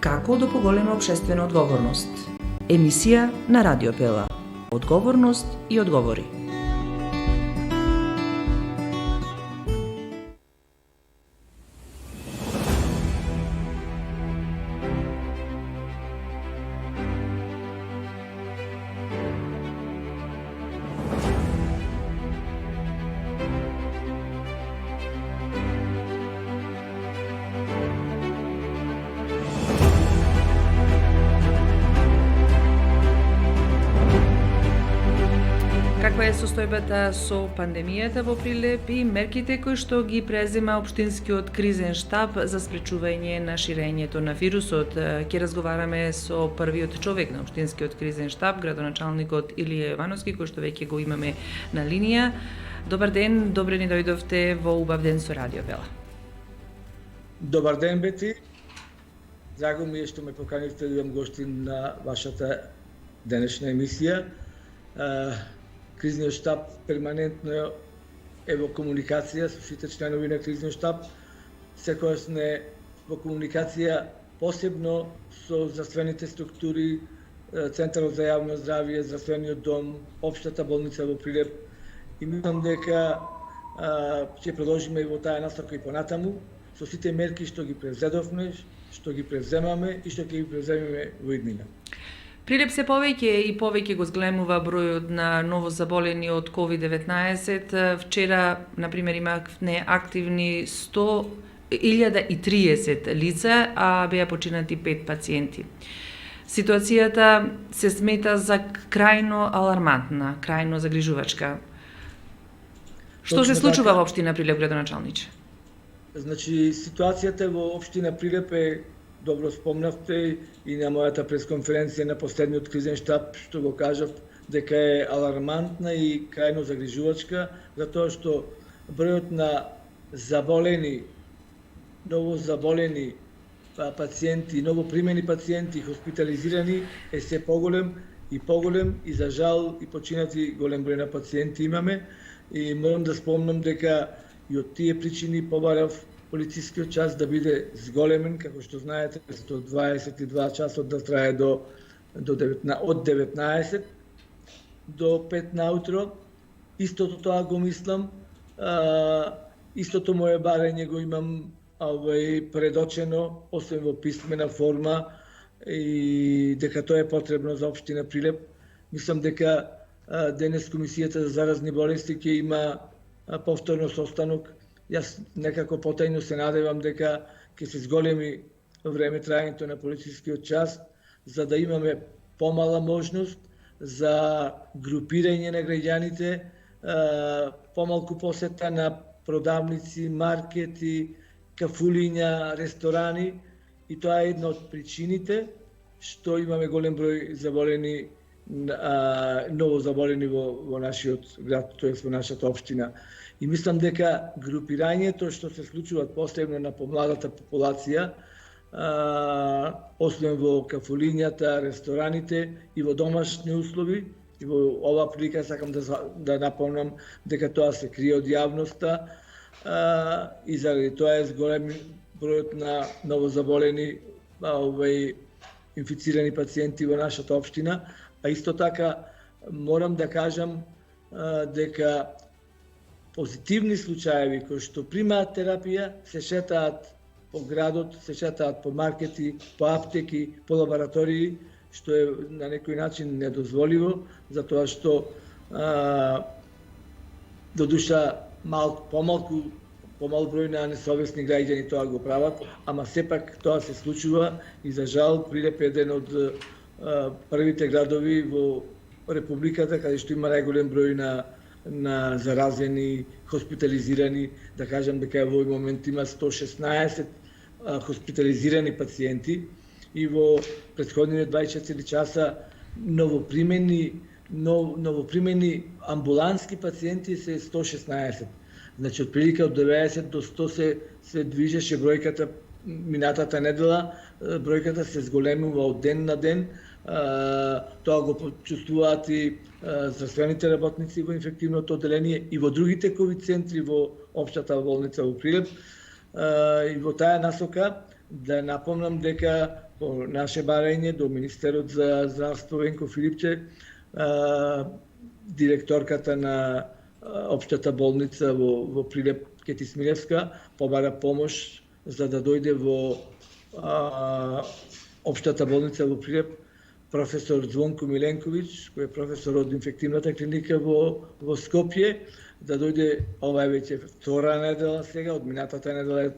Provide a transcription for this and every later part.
Како да поголеме општествена одговорност? Емисија на Радио Пела. Одговорност и одговори. Каква е состојбата со пандемијата во Прилеп и мерките кои што ги презема општинскиот кризен штаб за спречување на ширењето на вирусот? Ќе разговараме со првиот човек на општинскиот кризен штаб, градоначалникот Илија Јовановски, кој што веќе го имаме на линија. Добар ден, добре ни дојдовте во убав ден со Радио Пела. Добар ден, Бети. Драго ми е што ме поканивте да бидам гостин на вашата денешна емисија. Кризниот штаб перманентно е во комуникација со сите членови на кризниот штаб. Секогаш сме во комуникација посебно со здравствените структури, Центарот за јавно здравје, здравствениот дом, Општата болница во Прилеп. И мислам дека ќе продолжиме и во таа насока и понатаму со сите мерки што ги превзедовме, што ги превземаме и што ќе ги превземеме во иднина. Прилеп се повеќе и повеќе го зглемува бројот на новозаболени од COVID-19. Вчера, например, имавме активни 1030 лица, а беа починати 5 пациенти. Ситуацијата се смета за крајно алармантна, крајно загрижувачка. Што се случува во општина Прилеп, градоначалниче? Значи, ситуацијата во општина Прилеп е, добро спомнавте и на мојата пресконференција на последниот кризен штаб, што го кажав, дека е алармантна и крајно загрижувачка, затоа што бројот на заболени, новозаболени пациенти, новопримени пациенти, хоспитализирани е се поголем и за жал и починати голем број на пациенти имаме. И морам да спомнам дека и од тие причини побарав полицискиот час да биде зголемен, како што знаете, со 22 часот да трае од 19 до 5 наутро. Истото тоа го мислам, истото моје барање го имам предочено, освен во писмена форма, и дека тоа е потребно за општина Прилеп. Мислам дека денес Комисијата за заразни болести ќе има повторно состанок. Јас некако потајно се надевам дека ќе се зголеми време траењето на полицискиот час, за да имаме помала можност за групирање на граѓаните, помалку посета на продавници, маркети, кафулиња, ресторани, и тоа е една од причините што имаме голем број заболени, новозаболени во нашиот град, тоест во нашата општина. И мислам дека групирањето што се случува посебно на помладата популација, освен во кафулињата, рестораните и во домашни услови, и во оваа прилика сакам да напомнам дека тоа се крие од јавноста, и заради тоа е зголем бројот на новозаболени инфицирани пациенти во нашата општина. А исто така морам да кажам дека позитивни случаеви кои што примаат терапија се шетаат по градот, се шетаат по маркети, по аптеки, по лаборатории, што е на некој начин недозволиво, затоа што додуша помал број на несовесни граѓани тоа го прават, ама сепак тоа се случува и за жал Прилеп е еден од првите градови во Републиката каде што има најголем број на заразени, хоспитализирани. Да кажам дека во овој момент има 116 хоспитализирани пациенти и во претходните 24 часа новопримени амбулански пациенти се 116. Значи, од прилика од 90 до 100 се движеше бројката минатата недела, бројката се зголемува од ден на ден. Тоа го почувствуваат и здравствените работници во инфективното одделение и во другите ковид центри во Општата болница во Прилеп. и во таа насока да напомнам дека по наше барање до Министерот за здравство Венко Филипче, директорката на Општата болница во Прилеп Кети Смилевска побара помош за да дојде во Општата болница во Прилеп професор Звонко Миленковиќ, кој е професор од инфективната клиника во Скопје, да дојде, ова е веќе втора недела сега, од минатата недела е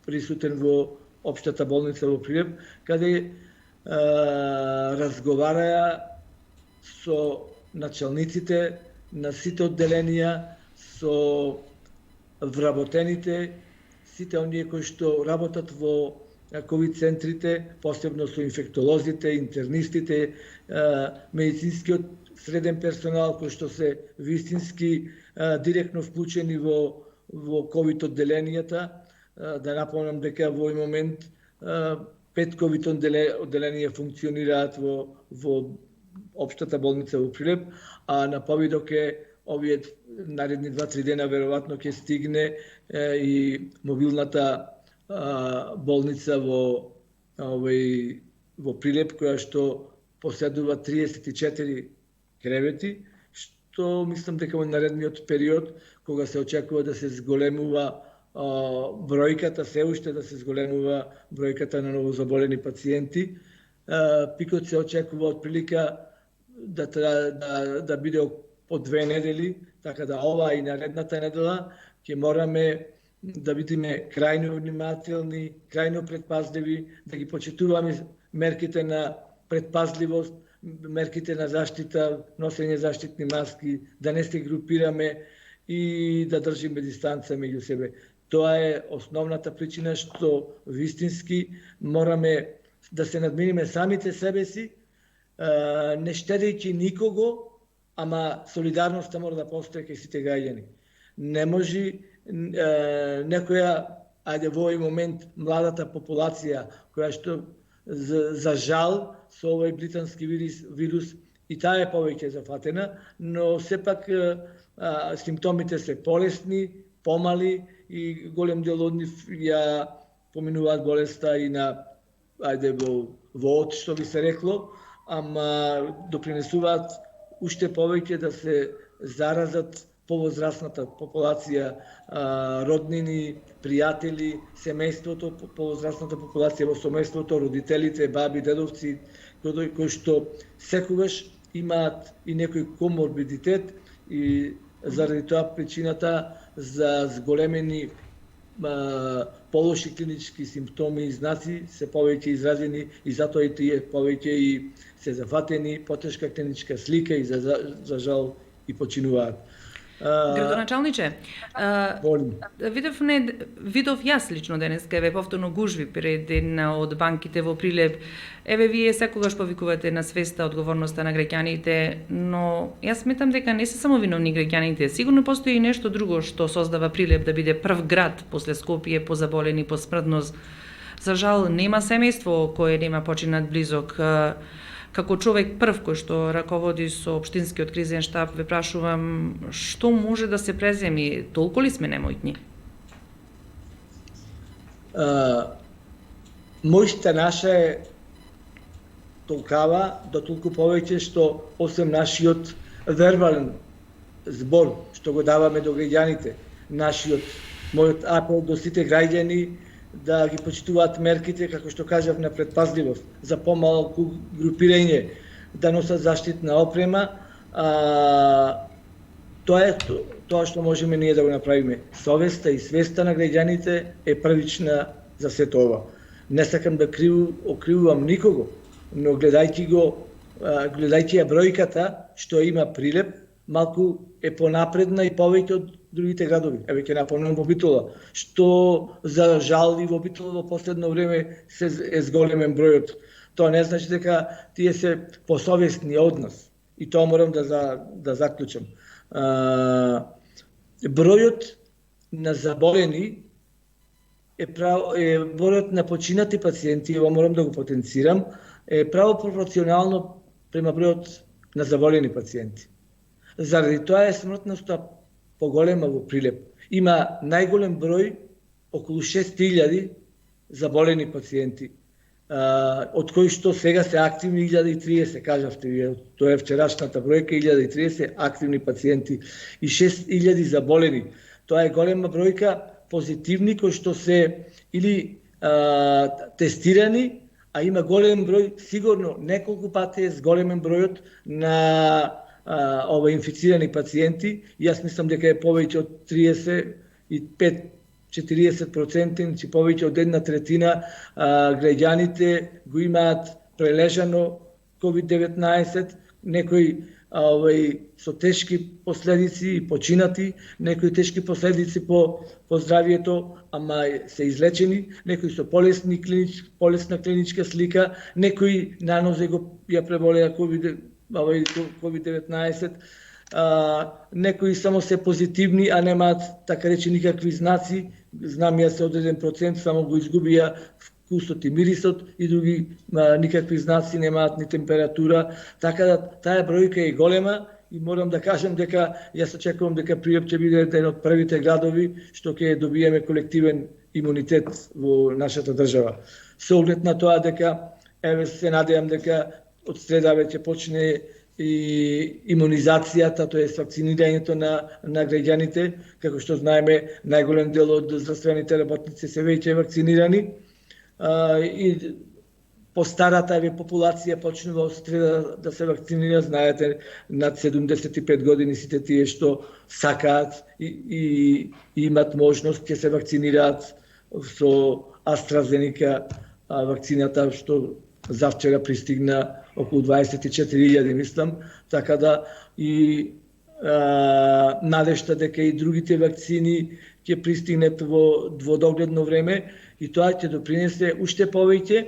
присутен во Општата болница во Прилеп, каде разговараја со началниците на сите одделенија, со вработените, сите оние кои што работат во ковид центрите, посебно со инфектолозите, интернистите, медицинскиот среден персонал кои што се вистински директно вклучени во ковид одделенијата. Да напомнам дека во овој момент 5 ковид одделенија функционираат во Општата болница во Прилеп, а на повидок е овие наредни 2-3 дена веројатно ќе стигне и мобилната болница во Прилеп, која што поседува 34 кревети, што мислам дека во наредниот период, кога се очекува да се зголемува бројката, се уште да се зголемува бројката на новозаболени пациенти, пикот се очекува од прилика да биде по 2 недели, така да ова и наредната недела ќе мораме да бидеме крајно внимателни, крајно предпазливи, да ги почитуваме мерките на предпазливост, мерките на заштита, носење заштитни маски, да не се групираме и да држиме дистанца меѓу себе. Тоа е основната причина што вистински мораме да се надминиме самите себе си, не штедејќи никого, ама солидарноста мора да постои кај сите граѓани. Не може некоја, ајде во овој момент, младата популација, која што за жал со овој британски вирус и таа е повеќе зафатена, но сепак симптомите се полесни, помали и голем дел од нив ја поминуваат болеста и на во од, што би се рекло, ама допринесуваат уште повеќе да се заразат повозрастната популација, роднини, пријатели, семејството, повозрастната популација во семејството, родителите, баби, дедовци, кои што секогаш имаат и некој коморбидитет и заради тоа причината за зголемени полоши клинички симптоми и знаци се повеќе изразени и затоа и тие повеќе и се зафатени, потешка клиничка слика и за жал и починуваат. Градоначалниче, видов јас лично денеска, повторно гужви пред една од банките во Прилеп. Вие секогаш повикувате на свеста одговорноста на граѓаните, но јас сметам дека не се само виновни граѓаните. Сигурно постои и нешто друго што создава Прилеп да биде прв град после Скопје по заболени, по смртност. За жал, нема семејство кое нема починат близок. Како човек прв кој што раководи со општинскиот кризен штаб, ве прашувам што може да се преземи, толку ли сме немојтни? Мојта наша е толкава, до толку повеќе што освен нашиот вербален збор што го даваме до граѓаните, мојот апел до сите граѓани да ги почитуваат мерките, како што кажав, на предпазливост, за помалку групирање, да носат заштитна опрема. Тоа е тоа што можеме ние да го направиме. Совеста и свеста на граѓаните е првична за сето ова. Не сакам да окривувам никого, но гледајќи ја бројката што има Прилеп, малку е понапредна и повеќе од другите градови. Ќе напомнам во Битола, што за жал и во Битола во последно време се е зголемен бројот. Тоа не значи дека тие се посовесни од нас. И тоа морам да заклучам. Бројот на заболени бројот на починати пациенти, ова морам да го потенцирам, е право пропорционално према бројот на заболени пациенти. Заради тоа е смртноста поголема во Прилеп. Има најголем број околу 6000 заболени пациенти, од кои што сега се активни 1030, кажавте вие, тоа е вчерашната бројка, 1030 активни пациенти и 6000 заболени. Тоа е голема бројка позитивни кои што се или тестирани, а има голем број, сигурно неколку пати е зголемен бројот на инфицирани пациенти. Јас мислам дека е повеќе од 35-40%, значи повеќе од 1/3 граѓаните го имаат прележано COVID-19, некои со тешки последици и починати, некои тешки последици по здравието, ама се излечени, некои со полесна клиничка слика, некои нанозе ја преболеа COVID-19, некои само се позитивни, а немаат така речи никакви знаци, знам јас одреден процент, само го изгубија вкусот и мирисот, и други никакви знаци, немаат ни температура, така да таа бројка е голема и морам да кажам дека јас очекувам дека Прилеп ќе биде еден од првите градови што ќе добиеме колективен имунитет во нашата држава. Со оглед на тоа дека се надевам дека од среда веќе почне и имунизацијата, тоа е вакцинирањето на граѓаните, како што знаеме, најголем дел од здравствените работници се веќе вакцинирани, и постарата популација почнува од среда да се вакцинира, знаете, над 75 години сите тие што сакаат и имат можност ќе се вакцинираат со AstraZeneca вакцината што завчера пристигна околу 24.000, мислам, така да и надежта дека и другите вакцини ќе пристигнат во догледно време и тоа ќе допринесе уште повеќе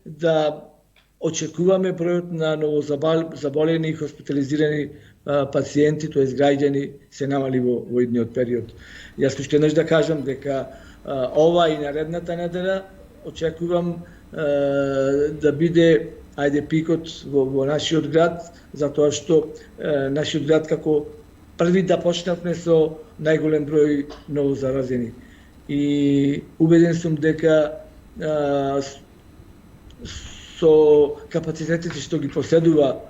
да очекуваме бројот на новозаболени и хоспитализирани пациенти, тоа граѓани, се намали во идниот период. Јас уште еднаш да кажам дека ова и наредната недела очекувам да биде пикот во нашиот град, затоа што нашиот град како први да почнавме со најголем број новозаразени. И убеден сум дека со капацитетите што ги поседува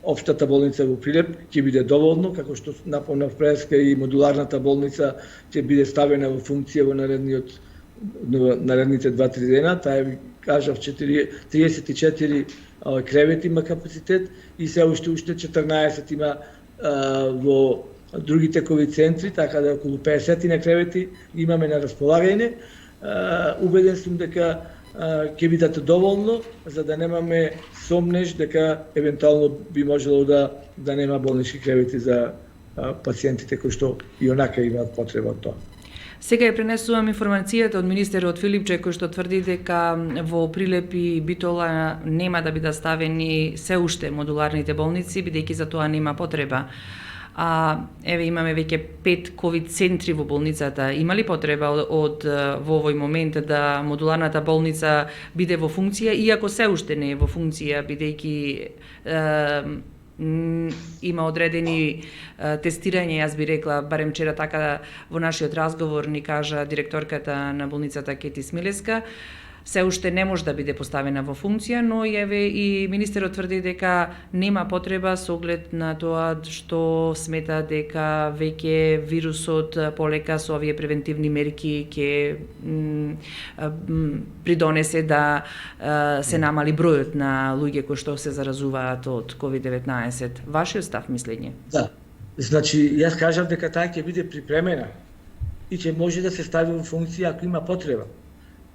општата болница во Прилеп ќе биде доволно, како што напомнав преска и модуларната болница ќе биде ставена во функција во наредните 2-3 дена. Таа кажав 34 кревети има капацитет и се уште 14 има во другите ковид центри, така да околу 50 на кревети имаме на располагање. Убеден сум дека ќе бидат доволно за да немаме сомнеж дека евентуално би можело да нема болнички кревети за пациентите кои што и онака имаат потреба од тоа. Сега ја пренесувам информацијата од министерот Филипче кој што тврди дека во Прилеп и Битола нема да бидат ставени се уште модуларните болници, бидејќи за тоа нема потреба. Еве имаме веќе 5 ковид центри во болницата. Има ли потреба во овој момент да модуларната болница биде во функција, иако се уште не е во функција, бидејќи има одредени тестирање, јас би рекла, барем вчера така во нашиот разговор ни кажа директорката на болницата Кети Смилеска, се уште не може да биде поставена во функција, но еве и министерот тврди дека нема потреба со оглед на тоа што смета дека веќе вирусот полека со овие превентивни мерки ќе придонесе да се намали бројот на луѓе кои што се заразуваат од COVID-19. Вашиот став, мислење? Да. Значи, јас кажав дека таа ќе биде припремена и ќе може да се стави во функција ако има потреба.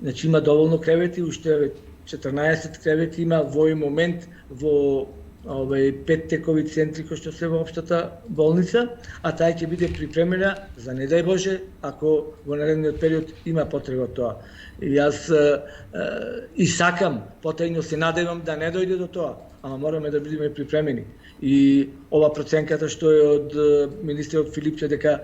Значи има доволно кревети, уште 14 кревети има во овој момент во 5 ковид центри кои што се во општата болница, а таа ќе биде припремена за не дај Боже ако во наредниот период има потреба од тоа. И јас и сакам, потајно се надевам да не дојде до тоа, ама мораме да бидеме припремени. И ова проценката што е од министерот Филипче дека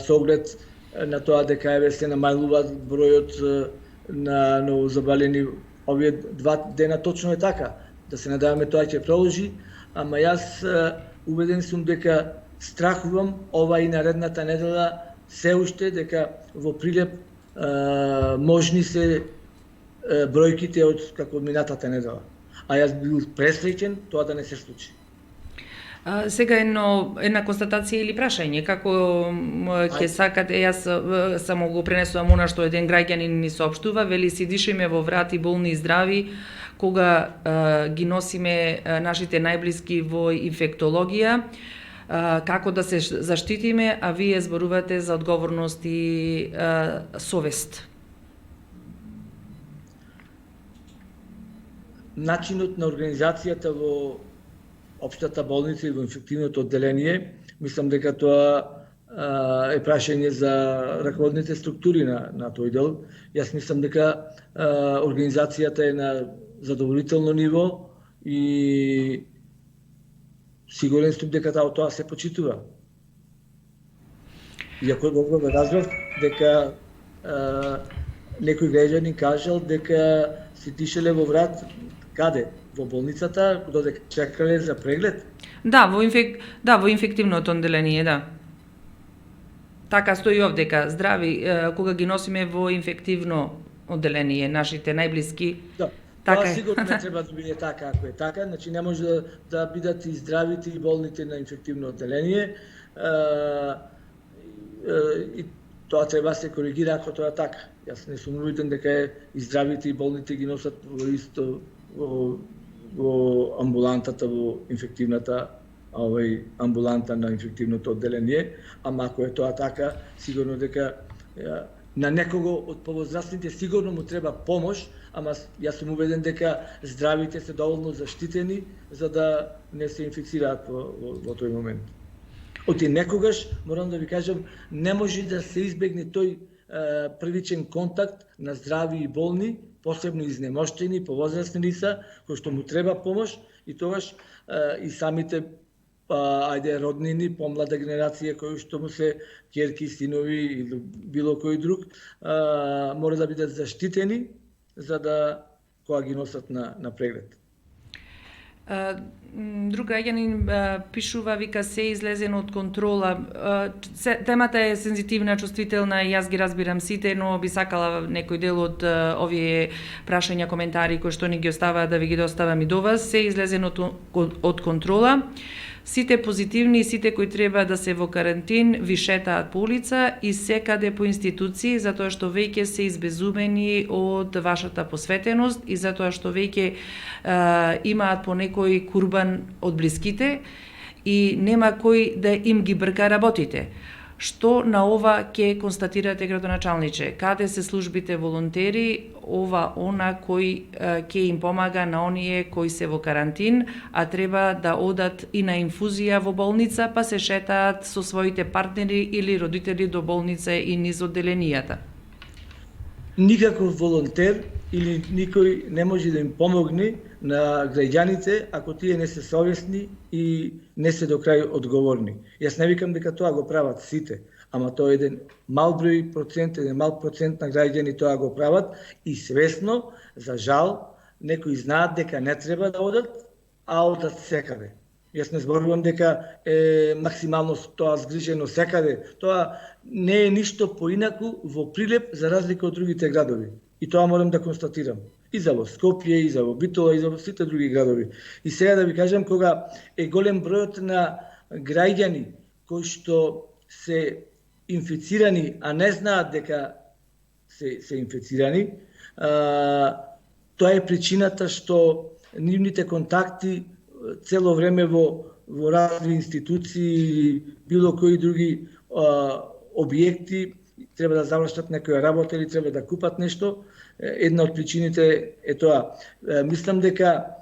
со оглед на тоа дека еве се намалува бројот на новозаболени овие 2 дена, точно е така. Да се надеваме тоа ќе продолжи, ама јас убеден сум дека страхувам ова и наредната недела се уште дека во Прилеп можни се бројките од како минатата недела. А јас бил пресреќен тоа да не се случи. Сега една констатација или прашање, како ќе сакате, јас само го пренесувам она што еден граѓанин ни соопштува, вели си дишиме во врати болни и здрави, кога ги носиме нашите најблиски во инфектологија, како да се заштитиме, а вие зборувате за одговорност и совест. Начинот на организацијата во општата болница и во инфективното одделение, мислам дека тоа е прашање за раководните структури на тој дел. Јас мислам дека организацијата е на задоволително ниво и сигурен сум дека тоа се почитува. Иако добро ме разбрав дека некој граѓанин кажал дека се дишеле во врат. Каде? Во болницата, додека чекале за преглед? Да, во инфективното одделение, да. Така стои овдека, здрави, кога ги носиме во инфективно одделение, нашите најблиски. Да, така тоа сигурно не треба да биде така, ако е така, значи не може да бидат и здравите и болните на инфективно одделение. И тоа треба да се коригира ако тоа е така. Јас не сум убеден дека и здравите и болните ги носат во исто во амбулантата, во инфективната амбуланта на инфективното одделение, ама ако е тоа така, сигурно дека на некого од повозрастните сигурно му треба помош, ама јас сум убеден дека здравите се доволно заштитени за да не се инфицираат во тој момент. Оти некогаш, морам да ви кажам, не може да се избегне тој првичен контакт на здрави и болни, посебно изнемоштени, повозрастни лица, кои што му треба помош, и тогаш и самите роднини, помлада генерација кои што му се ќерки, синови или било кој друг, мора да бидат заштитени за да кога ги носат на преглед. Друг граѓанин пишува, вика, се излезено од контрола. Темата е сензитивна, чувствителна, јас ги разбирам сите, но би сакала некој дел од овие прашања, коментари кои што ни ги оставаат да ви ги доставам и до вас. Се излезено од контрола. Сите позитивни, сите кои треба да се во карантин, ви шетаат по улица и секаде по институции, затоа што веќе се избезумени од вашата посветеност и затоа што веќе имаат по некој курбан од блиските и нема кој да им ги брка работите. Што на ова ќе констатирате, градоначалниче? Каде се службите волонтери, она кој ќе им помага на оние кои се во карантин, а треба да одат и на инфузија во болница, па се шетаат со своите партнери или родители до болница и низ одделенијата? Никаков волонтер или никој не може да им помогне на граѓаните ако тие не се совесни и не се до крај одговорни. Јас не викам дека тоа го прават сите, ама тоа е еден мал број процент, еден мал процент на граѓани тоа го прават и свесно, за жал, некои знаат дека не треба да одат, а одат секаде. Јас не зборувам дека е максимално тоа згрижено секаде. Тоа не е ништо поинаку во Прилеп за разлика од другите градови. И тоа морам да констатирам. И за во Скопје, и за во Битола, и за во сите други градови. И сега да ви кажам, кога е голем бројот на граѓани кои што се инфицирани, а не знаат дека се инфицирани, тоа е причината што нивните контакти цело време во разни институции или било кои други објекти треба да завршат некоја работа или треба да купат нешто. Една од причините е тоа. Мислам дека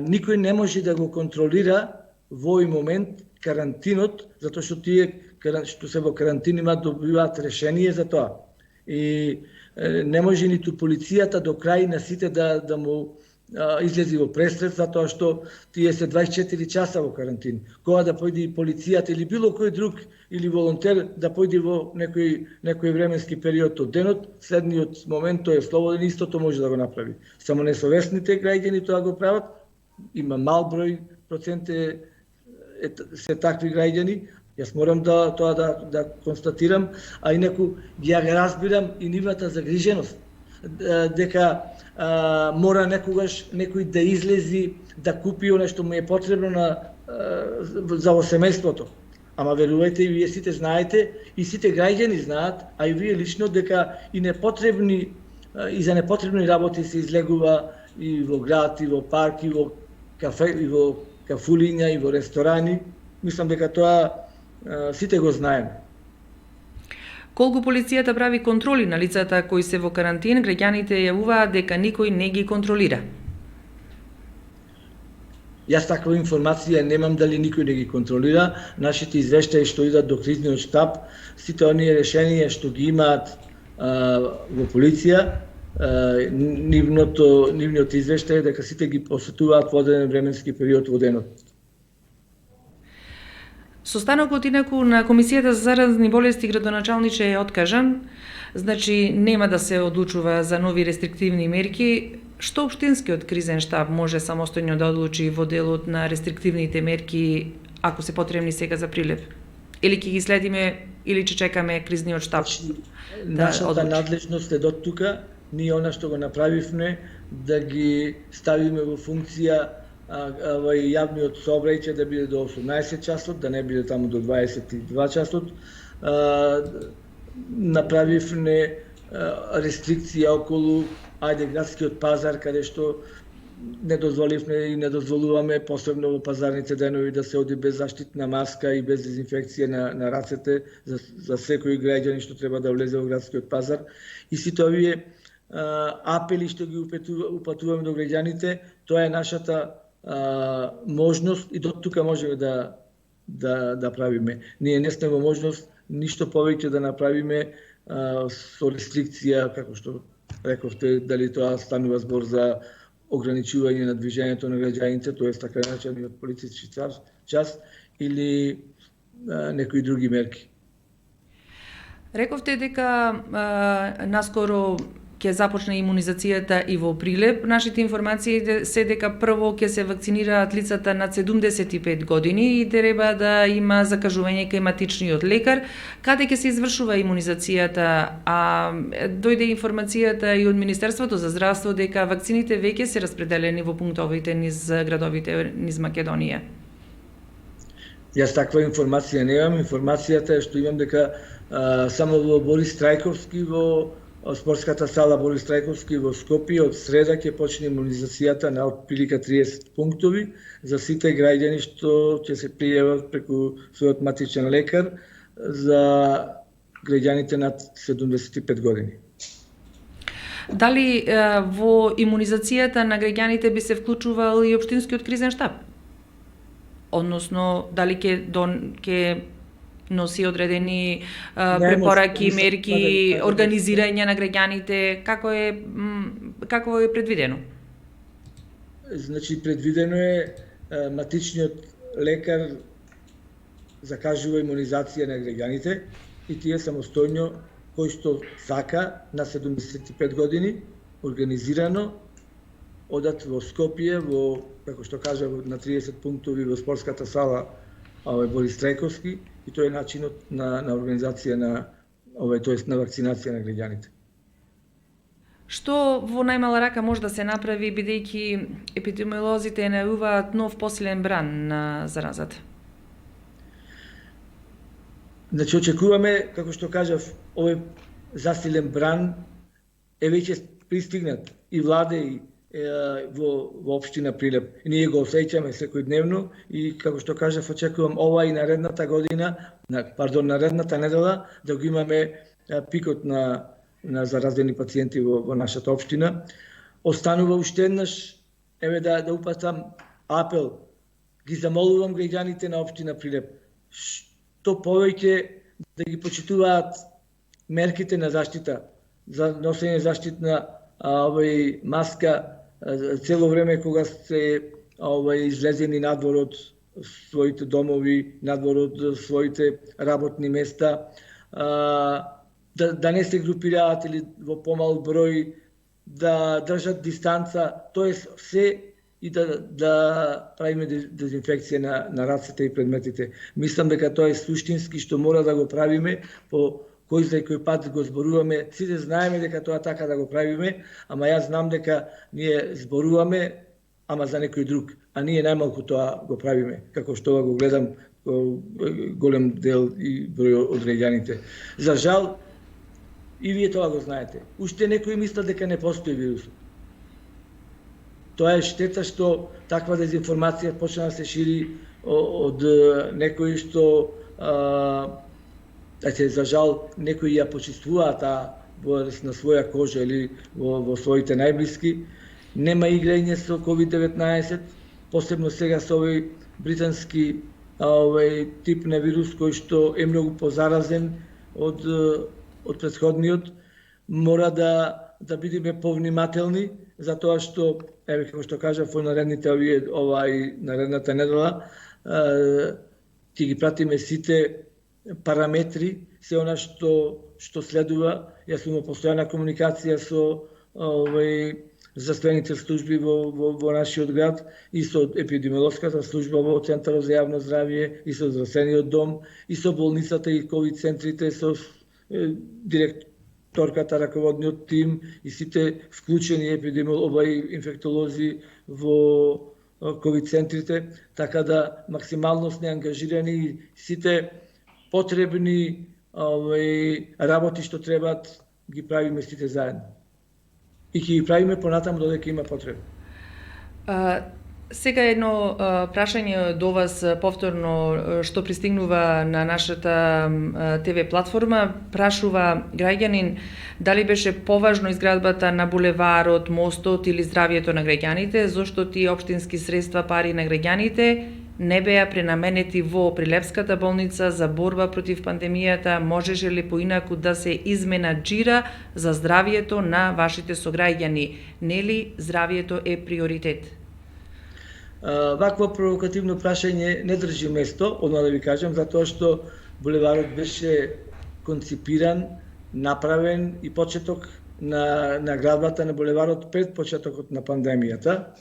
никој не може да го контролира во овој момент карантинот, затоа што тие што се во карантин добиваат решение за тоа. И не може ниту полицијата до крај на сите да му излези во пресред, затоа што тие се 24 часа во карантин. Кога да појде и полицијата или било кој друг или волонтер да појде во некој временски период од денот, следниот момент тој е слободен, истото може да го направи. Само несовесните граѓани тоа го прават, има мал број проценте се такви граѓани, Јас морам да констатирам, а инаку ја разбирам и нивната загриженост дека мора некогаш некој да излези да купи оно што му е потребно за семејството. Ама верувајте, и вие сите знаете, и сите граѓани знаат, а и вие лично, дека и за непотребни работи се излегува и во град, и во парк, и во кафе, и во кафулиња, и во ресторани. Мислам дека тоа сите го знаеме. Колку полицијата прави контроли на лицата кои се во карантин, граѓаните јавуваат дека никој не ги контролира. Јас таква информација немам дали никој не ги контролира. Нашите извештаи што идат до кризниот штаб, сите оние решенија што ги имаат во полиција, нивниот извештај дека сите ги посетуваат во одреден временски период во денот. Состанокот инаку на Комисијата за заразни болести градоначалниче е откажан, значи нема да се одлучува за нови рестриктивни мерки. Што општинскиот кризен штаб може самостојно да одлучи во делот на рестриктивните мерки ако се потребни сега за Прилеп? Или ќе ги следиме или ќе чекаме кризниот штаб? Нашата надлежност е до тука, ние она што го направивме да ги ставиме во функција јавниот сообраќај ќе да биде до 18 часот, да не биде таму до 22 часот. Направивме рестрикција околу градскиот пазар, каде што не дозволивме и не дозволуваме, посебно во пазарните денови, да се оди без заштитна маска и без дезинфекција на рацете за секој граѓанин што треба да влезе во градскиот пазар. И сите овие апели што ги упатуваме до граѓаните, тоа е нашата можност и до тука можеме да правиме. Ние не сме во можност ништо повеќе да направиме со рестрикција, како што рековте, дали тоа станува збор за ограничување на движењето на граѓаните, тоест така наречениот полициски час, или некои други мерки. Рековте дека наскоро ќе започне имунизацијата и во Прилеп. Нашите информации се дека прво ќе се вакцинираат лицата над 75 години и треба да има закажување кај матичниот лекар. Каде ќе се извршува имунизацијата? А дојде информацијата и од Министерството за здравство дека вакцините веќе се распределени во пунктовите низ градовите низ Македонија. Јас таква информација немам. Информацијата е што имам дека само во Борис Трајковски, во спортската сала Борис Трајковски во Скопје од среда ќе почне имунизацијата на отприлика 30 пунктови за сите граѓани што ќе се пријават преку својот матичен лекар за граѓаните над 75 години. Дали во имунизацијата на граѓаните би се вклучувал и општинскиот кризен штаб? Односно, дали ќе носи одредени препораки, мерки, организирање на граѓаните, како е предвидено? Значи, предвидено е матичниот лекар закажува имунизација на граѓаните и тие самостојно, кој што сака, на 75 години, организирано, одат во Скопје, како што кажа, на 30 пунктови во спортската сала Борис Трајковски, и тоа е начинот на организација на вакцинација на граѓаните. Што во најмала рака може да се направи, бидејќи епидемиолозите најавуваат нов посилен бран на заразата? Значи, очекуваме, како што кажав, овој засилен бран е веќе пристигнат и владе и во општина Прилеп. Ние го осеќаме секојдневно и, како што кажав, очекувам ова и наредната недела да го имаме пикот на заразени пациенти во нашата општина. Останува уште еднаш, да упатам апел, ги замолувам граѓаните на општина Прилеп, што повеќе да ги почитуваат мерките на заштита, за носење заштитна маска цело време кога се излезени надвор од своите домови, надвор од своите работни места, да не се групираат или во помал број, да држат дистанца, тоа се и да правиме дезинфекција на рацете и предметите. Мислам дека тоа е суштински што мора да го правиме по кој за кој пат го зборуваме. Сите знаеме дека тоа така да го правиме, ама јас знам дека ние зборуваме, ама за некој друг, а ние најмалку тоа го правиме, како што го гледам голем дел и број од граѓаните. За жал, и вие тоа го знаете. Уште некои мислат дека не постои вирусот. Тоа е штета што таква дезинформација почна да се шири од некои што за жал некои ја почувствуваат на своја кожа или во своите најблиски. Нема играње со COVID-19, посебно сега со овој британски тип на вирус кој што е многу позаразен од претходниот. Мора да бидеме повнимателни, затоа што, како што кажав, во наредната недела, ќе ги пратиме сите параметри, се она што следува. Јас сум во постојана комуникација со застојните служби во нашиот град и со епидемиолошката служба во Центарот за јавно здравје и со здравствениот дом и со болницата и ковид центрите, со директорката, раководниот тим и сите вклучени инфектолози во ковид центрите, така да максимално сме ангажирани и сите потребни работи што требаат ги правиме сите заедно. И ќе ги правиме понатаму додека има потреба. Сега едно прашање до вас повторно што пристигнува на нашата ТВ платформа. Прашува граѓанин дали беше поважно изградбата на булеварот, мостот или здравјето на граѓаните, зошто тие општински средства, пари на граѓаните не беа пренаменети во Прилепската болница за борба против пандемијата, можеше ли поинаку да се изменаџира за здравјето на вашите сограѓани? Нели здравјето е приоритет? Вакво провокативно прашање не држи место, одма да ви кажам, затоа што булеварот беше конципиран, направен и почеток на градбата на булеварот пред почетокот на пандемијата,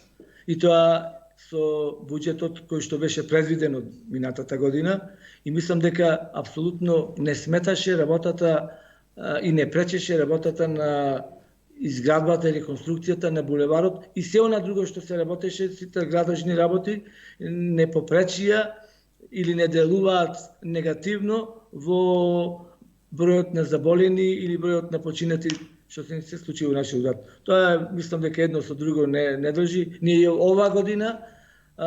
и тоа со буџетот кој што беше предвиден од минатата година, и мислам дека апсолутно не сметаше работата и не пречеше работата на изградбата и реконструкцијата на булеварот и се она друго што се работеше, сите градожни работи не попречија или не делуваат негативно во бројот на заболени или бројот на починати што се случи во нашиот град. Тоа мислам дека едно со друго не држи. Ние оваа година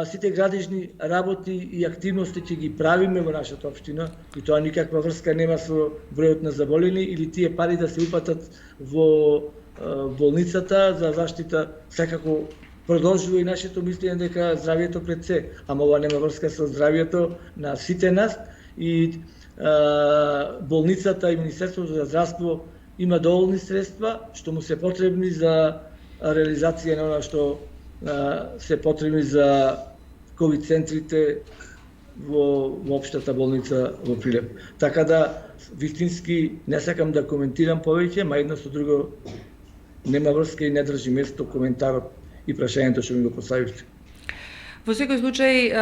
сите градежни работи и активности ќе ги правиме во нашата општина и тоа никаква врска нема со бројот на заболени или тие пари да се упатат во болницата за заштита. Секако продолжува и нашето мислење дека здравјето пред се, ама ова нема врска со здравјето на сите нас и болницата и Министерството за здравство има доволни средства што му се потребни за реализација на она што се потребни за ковид центрите во општата болница во Прилеп. Така да вистински не сакам да коментирам повеќе, ма едно со друго нема врска и не држи место коментарот и прашањето што ми го поставивте. Во секој случај,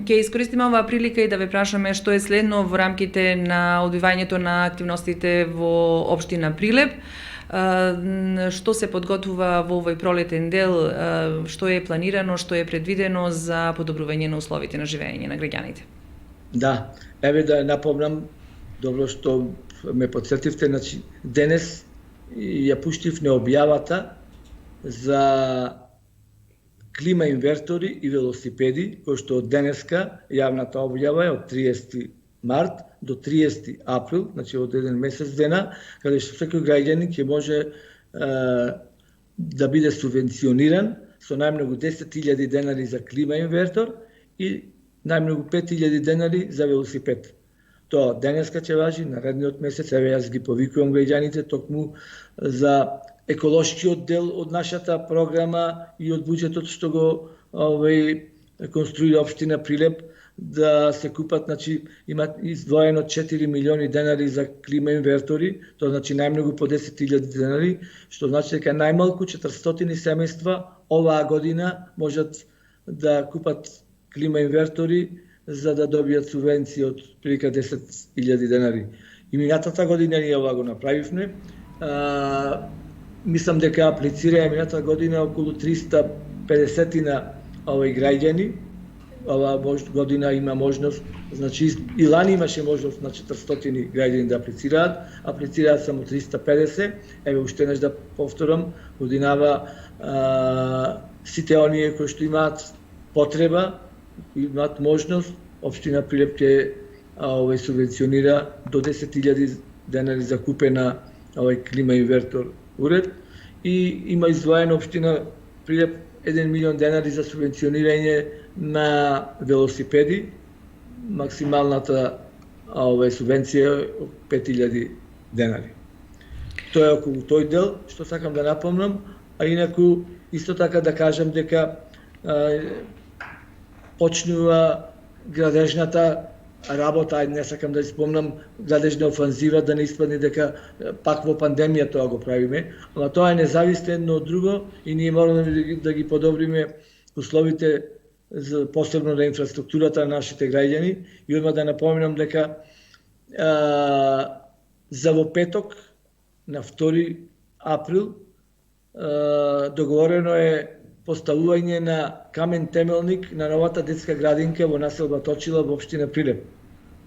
ќе искористиме оваа прилика и да ве прашаме што е следно во рамките на одвивањето на активностите во општина Прилеп, што се подготвува во овој пролетен дел, што е планирано, што е предвидено за подобрување на условите на живење на граѓаните. Да, еве да напомнам, добро што ме потсетивте, значи денес ја пуштив необјавата за клима инвертори и велосипеди, кој што од денеска јавната објава е од 30 март до 30 април, значи од еден месец дена, каде што секој граѓанин ќе може да биде субвенциониран со најмногу 10.000 денари за клима инвертор и најмногу 5.000 денари за велосипед. Тоа денеска ќе важи, наредниот месец, еве јас ги повикувам граѓаните токму за еколошкиот дел од нашата програма и од буџетот што го конструира општина Прилеп, да се купат, значи има издвоено 4 милиони денари за клима инвертори, тоа значи најмногу по 10.000 денари, што значи дека најмалку 400 семејства оваа година можат да купат клима инвертори за да добијат субвенција од прилика 10.000 денари. И минатата година ние ова го направивме. Мислам дека аплицираа минатата година околу 350 на овој граѓани. Ова година има можност, значи и лани имаше можност на 400 граѓани да аплицираат само 350. Еве уште еднаш да повторам, годинава сите оние кои што имаат потреба, имаат можност, општина Прилеп ќе субвенционира до 10.000 денари за купена овој клима инвертор уред и има издвоено општина Прилеп 1 милион денари за субвенционирање на велосипеди. Максималната субвенција е 5.000 денари. Тоа е околу тој дел што сакам да напомнам, а инаку исто така да кажам дека почнува градежната работа, не сакам да спомнам градежна офанзива, да не испадне дека пак во пандемија тоа го правиме, ама тоа е независно едно од друго и ние мораме да ги подобриме условите за посебно на инфраструктурата на нашите граѓани и одма да напоменам дека за во петок на 2 април договорено е поставување на камен темелник на новата детска градинка во населба Точила во општина Прилеп.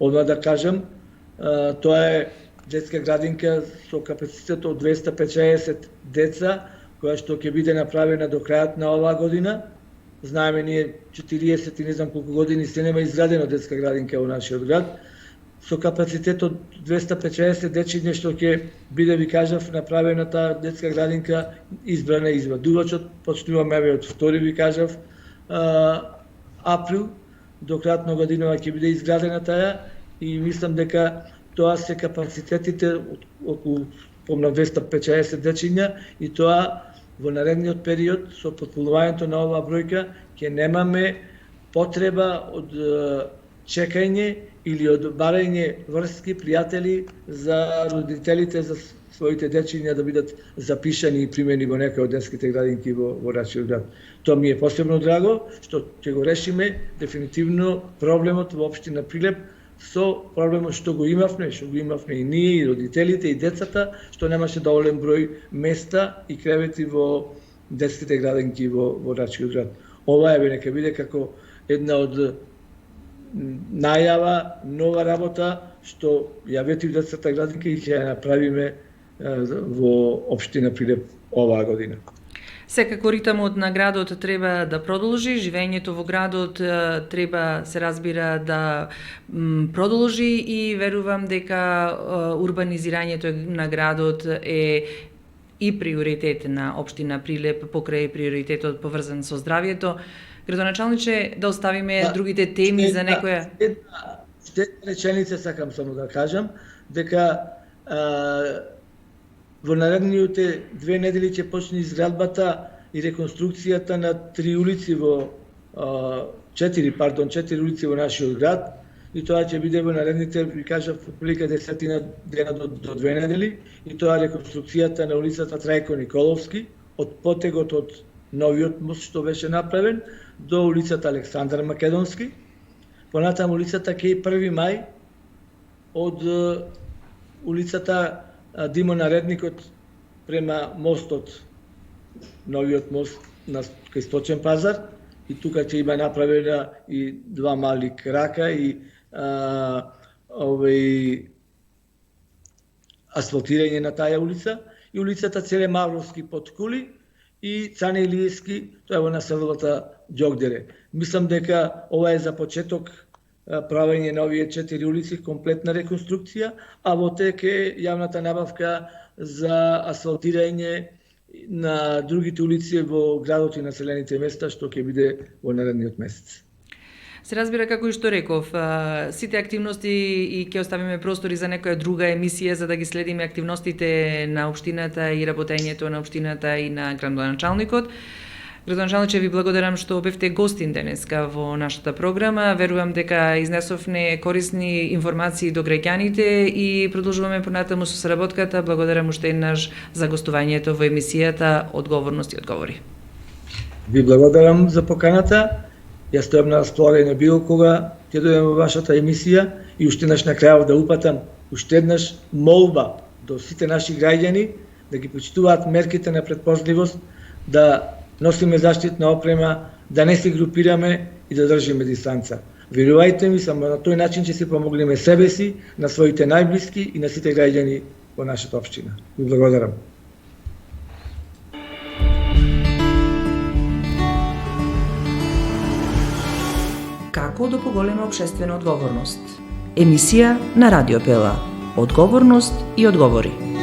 Одма да кажам, тоа е детска градинка со капацитет од 250 деца, која што ќе биде направена до крајот на оваа година. Знаеме ние 40 и не знам колку години се нема изградена детска градинка во нашиот град, со капацитет од 250 дечиња што ќе биде, ви кажав, направена таа детска градинка избрана извадувачот, почнуваме од 2, ви кажав, април, до крајот на годинава ќе биде изградена таа и мислам дека тоа се капацитетите околу 250 дечиња и тоа во наредниот период со потполувањето на оваа бројка ќе немаме потреба од чекање или од барање врски, пријатели за родителите, за своите дечиња да бидат запишани и примени во некој од детските градинки во нашиот град. Тоа ми е посебно драго, што ќе го решиме дефинитивно проблемот во општина Прилеп со проблемот што го имавме и ние, и родителите, и децата, што немаше доволен број места и кревети во детските градинки во нашиот град. Ова е нека биде како една од најава, нова работа, што ја ветив детската градинка и ќе ја направиме во општина Прилеп оваа година. Секако ритмот на градот треба да продолжи, живењето во градот треба, се разбира, да продолжи и верувам дека урбанизирањето на градот е и приоритет на општина Прилеп покрај приоритетот поврзан со здравјето. Градоначалниче, да оставиме другите теми за некоја... Една реченица сакам само да кажам, дека во наредните 2 недели ќе почне изградбата и реконструкцијата на 3 улици во 4 улици во нашиот град и тоа ќе биде во наредните, ви кажав, прилика 10 дена до 2 недели и тоа реконструкцијата на улицата Трајко Николовски од потегот од новиот мост што беше направен до улицата Александар Македонски, понатаму улицата Кеј 1 мај од улицата Димо Наредникот према мостот, новиот мост на кај Сточен пазар и тука ќе има направена и 2 мали крака и асфалтирање на таа улица и улицата Целе Мавровски под Кули и Цане Илиевски, тоа е во населбата Ѓогдере. Мислам дека ова е за почеток правење на овие 4 улици, комплетна реконструкција, а во тек е јавната набавка за асфалтирање на другите улици во градот и населените места, што ќе биде во наредниот месец. Се разбира, како и што реков, сите активности и ќе оставиме простори за некоја друга емисија за да ги следиме активностите на општината и работењето на општината и на градоначалникот. Градоначалниче, ви благодарам што бевте гостин денеска во нашата програма. Верувам дека изнесовне корисни информации до граѓаните и продолжуваме понатаму со соработката. Благодарам уште еднаш за гостувањето во емисијата Одговорност и одговори. Ви благодарам за поканата. Јас стојам на располагање било кога ќе дојдем во вашата емисија и уште еднаш на крајот да упатам уште еднаш молба до сите наши граѓани да ги почитуваат мерките на претпозливост, да носиме заштитна опрема, да не се групираме и да држиме дистанца. Верувајте ми, само на тој начин ќе се помогнеме себе си, на своите најблиски и на сите граѓани во нашата општина. Ви благодарам. Како да поголеме општествена одговорност? Емисија на Радио Пела. Одговорност и одговори.